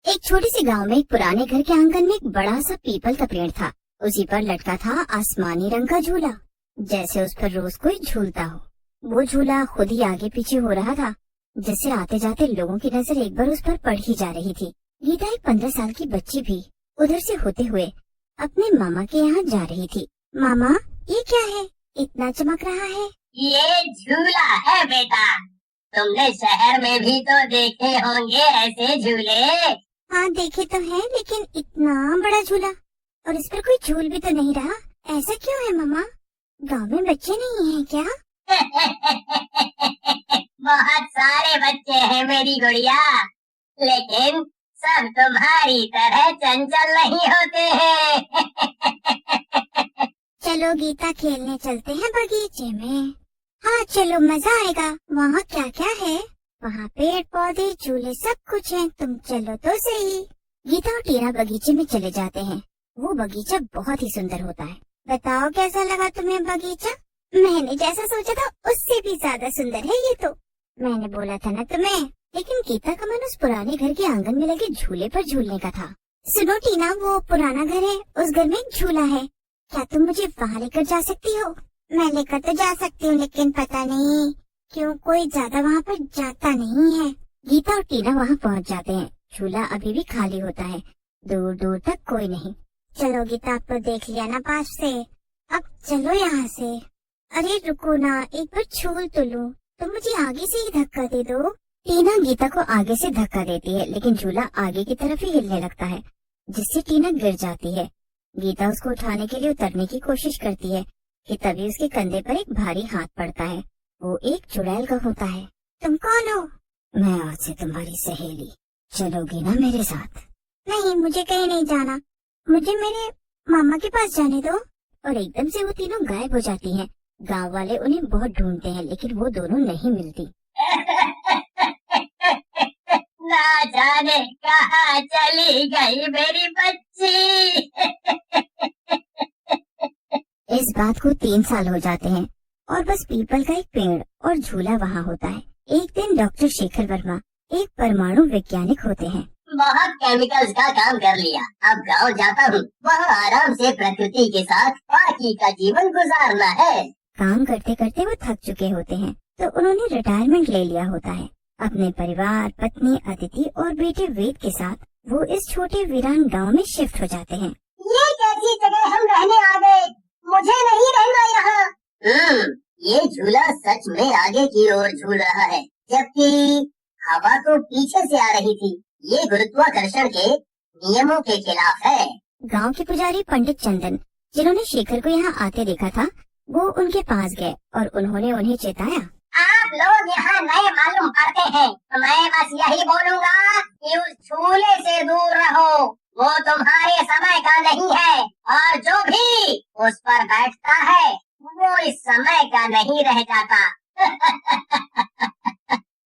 एक छोटे से गांव में एक पुराने घर के आंगन में एक बड़ा सा पीपल का पेड़ था। उसी पर लटका था आसमानी रंग का झूला, जैसे उस पर रोज कोई झूलता हो। वो झूला खुद ही आगे पीछे हो रहा था, जिससे आते जाते लोगों की नजर एक बार उस पर पड़ ही जा रही थी। गीता एक 15 साल की बच्ची भी उधर से होते हुए अपने मामा के यहाँ जा रही थी। मामा, ये क्या है, इतना चमक रहा है? ये झूला है बेटा, तुमने शहर में भी तो देखे होंगे ऐसे झूले। हाँ देखे तो है, लेकिन इतना बड़ा झूला, और इस पर कोई झूल भी तो नहीं रहा। ऐसा क्यों है मामा? गांव में बच्चे नहीं हैं क्या? बहुत सारे बच्चे हैं मेरी गुड़िया, लेकिन सब तुम्हारी तरह चंचल नहीं होते हैं। चलो गीता, खेलने चलते हैं बगीचे में। हाँ चलो, मजा आएगा। वहाँ क्या क्या है? वहाँ पेड़ पौधे झूले सब कुछ है, तुम चलो तो सही। गीता और टीना बगीचे में चले जाते हैं। वो बगीचा बहुत ही सुंदर होता है। बताओ कैसा लगा तुम्हें बगीचा? मैंने जैसा सोचा था उससे भी ज्यादा सुंदर है ये तो। मैंने बोला था ना तुम्हें। लेकिन गीता का मन उस पुराने घर के आंगन में लगे झूले पर झूलने का था। सुनो टीना, वो पुराना घर है, उस घर में एक झूला है, क्या तुम मुझे वहाँ लेकर जा सकती हो? मैं लेकर तो जा सकती हूँ, लेकिन पता नहीं क्यों कोई ज्यादा वहाँ पर जाता नहीं है। गीता और टीना वहाँ पहुँच जाते हैं। झूला अभी भी खाली होता है, दूर दूर तक कोई नहीं। चलो गीता, अब तो देख लिया ना पास से, अब चलो यहाँ से। अरे रुको ना, एक बार झूल तो लूं, तुम मुझे आगे से ही धक्का दे दो। टीना गीता को आगे से धक्का देती है, लेकिन झूला आगे की तरफ ही हिलने लगता है, जिससे टीना गिर जाती है। गीता उसको उठाने के लिए उतरने की कोशिश करती है कि तभी उसके कंधे पर एक भारी हाथ पड़ता है। वो एक चुड़ैल का होता है। तुम कौन हो? मैं आज से तुम्हारी सहेली, चलोगी ना मेरे साथ? नहीं, मुझे कहीं नहीं जाना, मुझे मेरे मामा के पास जाने दो। और एकदम से वो तीनों गायब हो जाती हैं। गांव वाले उन्हें बहुत ढूंढते हैं, लेकिन वो दोनों नहीं मिलती। ना जाने कहाँ चली गई मेरी बच्ची। इस बात को 3 साल हो जाते हैं और बस पीपल का एक पेड़ और झूला वहाँ होता है। एक दिन डॉक्टर शेखर वर्मा एक परमाणु वैज्ञानिक होते हैं। बहुत केमिकल्स का काम कर लिया, अब गांव जाता हूँ, वहाँ आराम से प्रकृति के साथ बाकी का जीवन गुजारना है। काम करते करते वो थक चुके होते हैं, तो उन्होंने रिटायरमेंट ले लिया होता है। अपने परिवार, पत्नी अदिति और बेटे वेद के साथ वो इस छोटे वीरान गांव में शिफ्ट हो जाते हैं। ये कैसी जगह हम रहने आ गए, मुझे नहीं रहना यहाँ। ये झूला सच में आगे की ओर झूल रहा है, जबकि हवा तो पीछे से आ रही थी। ये गुरुत्वाकर्षण के नियमों के खिलाफ है। गांव के पुजारी पंडित चंदन, जिन्होंने शेखर को यहाँ आते देखा था, वो उनके पास गए और उन्होंने उन्हें चेताया। आप लोग यहाँ नए मालूम पड़ते हैं, मैं बस यही बोलूँगा कि उस झूले से दूर रहो, वो तुम्हारे समय का नहीं है, और जो भी उस पर बैठता है वो इस समय का नहीं रह जाता।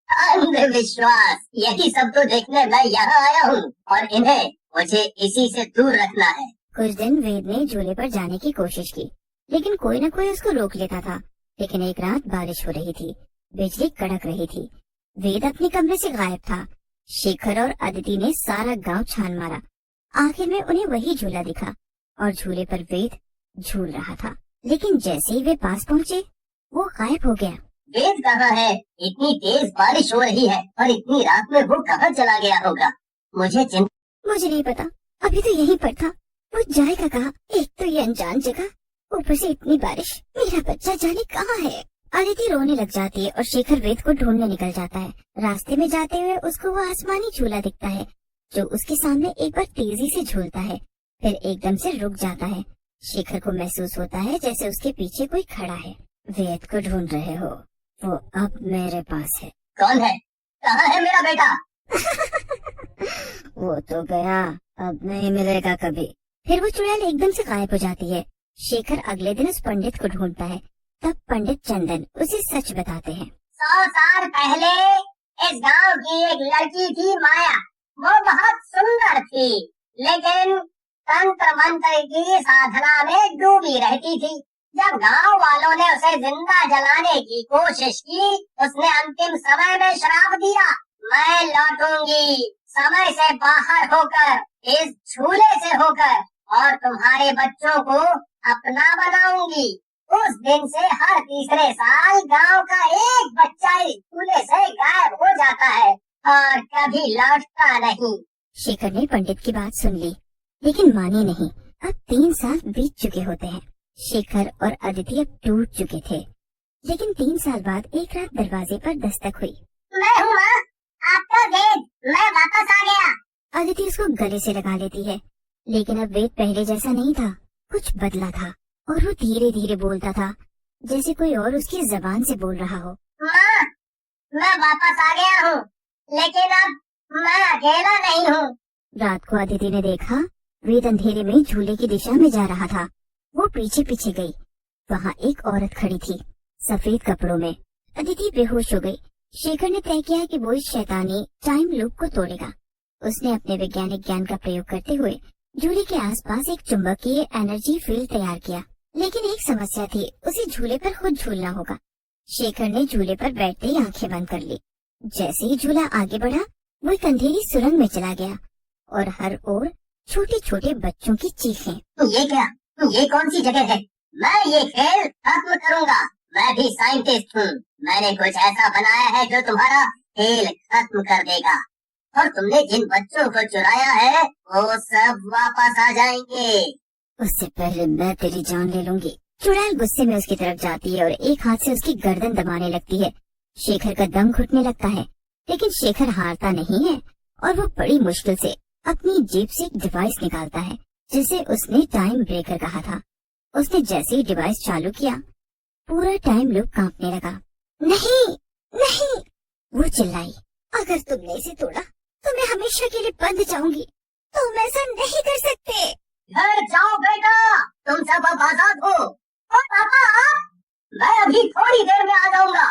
अंधविश्वास, यही सब तो देखने मैं यहाँ आया हूँ, और इन्हें मुझे इसी से दूर रखना है। कुछ दिन वेद ने झूले पर जाने की कोशिश की, लेकिन कोई न कोई उसको रोक लेता था। लेकिन एक रात बारिश हो रही थी, बिजली कड़क रही थी। वेद अपने कमरे से गायब था। शेखर और अदिति ने सारा गांव छान मारा। आखिर में उन्हें वही झूला दिखा और झूले पर वेद झूल रहा था। लेकिन जैसे ही वे पास पहुँचे, वो गायब हो गया। वेद कहाँ है? इतनी तेज बारिश हो रही है और इतनी रात में वो कहाँ चला गया होगा? मुझे नहीं पता, अभी तो यहीं पर था। वो जाएगा कहाँ? एक तो ये अनजान जगह, ऊपर से इतनी बारिश, मेरा बच्चा जाने कहाँ है? अदिति रोने लग जाती है और शेखर वेद को ढूंढने निकल जाता है। रास्ते में जाते हुए उसको वो आसमानी झूला दिखता है, जो उसके सामने एक बार तेजी से झूलता है, फिर एकदम से रुक जाता है। शेखर को महसूस होता है जैसे उसके पीछे कोई खड़ा है। वेद को ढूंढ रहे हो? वो अब मेरे पास है। कौन है? कहाँ है मेरा बेटा? वो तो गया, अब नहीं मिलेगा कभी। फिर वो चुड़ैल एकदम से गायब हो जाती है। शेखर अगले दिन उस पंडित को ढूंढता है। तब पंडित चंदन उसे सच बताते हैं। 100 साल पहले इस गांव की एक लड़की थी माया। वो बहुत सुंदर थी, लेकिन तंत्र मंत्र की साधना में डूबी रहती थी। जब गांव वालों ने उसे जिंदा जलाने की कोशिश की, उसने अंतिम समय में श्राप दिया, मैं लौटूंगी, समय से बाहर होकर, इस झूले से होकर, और तुम्हारे बच्चों को अपना बनाऊंगी। उस दिन से हर तीसरे साल गांव का एक बच्चा इस झूले से गायब हो जाता है और कभी लौटता नहीं। शेखर ने पंडित की बात सुन ली, लेकिन माने नहीं। अब 3 साल बीत चुके होते हैं। शेखर और अदिति अब टूट चुके थे, लेकिन 3 साल बाद एक रात दरवाजे पर दस्तक हुई। मैं हूँ माँ, आपका वेद, मैं वापस आ गया। अदिति उसको गले से लगा लेती है, लेकिन अब वेद पहले जैसा नहीं था, कुछ बदला था और वो धीरे धीरे बोलता था, जैसे कोई और उसकी जबान से बोल रहा हो। माँ, मैं वापस आ गया हूँ, लेकिन अब मैं अकेला नहीं हूँ। रात को अदिति ने देखा, वेद अंधेरे में झूले की दिशा में जा रहा था। वो पीछे पीछे गई। वहाँ एक औरत खड़ी थी, सफेद कपड़ों में। अदिति बेहोश हो गई। शेखर ने तय किया कि वो इस शैतानी टाइम लूप को तोड़ेगा। उसने अपने वैज्ञानिक ज्ञान का प्रयोग करते हुए झूले के आसपास एक चुंबकीय एनर्जी फील्ड तैयार किया। लेकिन एक समस्या थी, उसे झूले पर खुद झूलना होगा। शेखर ने झूले पर बैठते ही आंखें बंद कर ली। जैसे ही झूला आगे बढ़ा, वो एक अंधेरी सुरंग में चला गया और हर ओर छोटे छोटे बच्चों की चीखें। ये क्या? ये कौन सी जगह है? मैं ये खेल खत्म करूंगा। मैं भी साइंटिस्ट हूँ। मैंने कुछ ऐसा बनाया है जो तुम्हारा खेल खत्म कर देगा। और तुमने जिन बच्चों को चुराया है, वो सब वापस आ जाएंगे। उससे पहले मैं तेरी जान ले लूंगी। चुड़ैल गुस्से में उसकी तरफ जाती है और एक हाथ से उसकी गर्दन दबाने लगती है। शेखर का दम घुटने लगता है, लेकिन शेखर हारता नहीं है और वो बड़ी मुश्किल से अपनी जेब से एक डिवाइस निकालता है, जिसे उसने टाइम ब्रेकर कहा था। उसने जैसे ही डिवाइस चालू किया, पूरा टाइम लूप कांपने लगा। नहीं नहीं, वो चिल्लाई, अगर तुमने इसे तोड़ा तो मैं हमेशा के लिए बंद जाऊंगी। तुम ऐसा नहीं कर सकते। घर जाओ बेटा, तुम सब अब आजाद हो। और पापा, मैं अभी थोड़ी देर में आ जाऊंगा।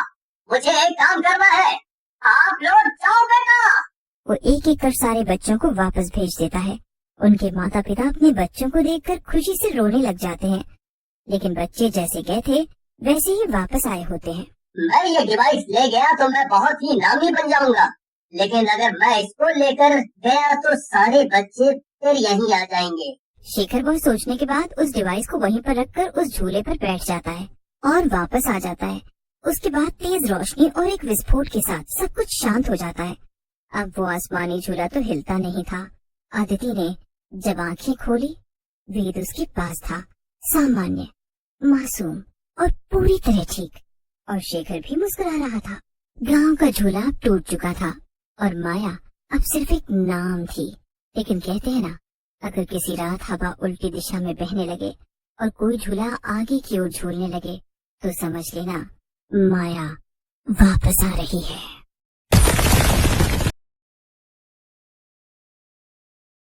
मुझे एक काम करना है। आप लोग जाओ बेटा। वो एक एक कर सारे बच्चों को वापस भेज देता है। उनके माता पिता अपने बच्चों को देखकर खुशी से रोने लग जाते हैं, लेकिन बच्चे जैसे गए थे वैसे ही वापस आए होते हैं। मैं ये डिवाइस ले गया तो मैं बहुत ही नामी बन जाऊंगा, लेकिन अगर मैं इसको लेकर गया तो सारे बच्चे फिर यहीं आ जाएंगे। शेखर बहुत सोचने के बाद उस डिवाइस को वहीं पर रखकर उस झूले पर बैठ जाता है और वापस आ जाता है। उसके बाद तेज रोशनी और एक विस्फोट के साथ सब कुछ शांत हो जाता है। अब वो आसमानी झूला तो हिलता नहीं था। अदिति ने जब आंखें खोली, वेद उसके पास था, सामान्य, मासूम और पूरी तरह ठीक। और शेखर भी मुस्कुरा रहा था। गांव का झूला अब टूट चुका था और माया अब सिर्फ एक नाम थी। लेकिन कहते हैं ना, अगर किसी रात हवा उल्टी दिशा में बहने लगे और कोई झूला आगे की ओर झूलने लगे, तो समझ लेना माया वापस आ रही है।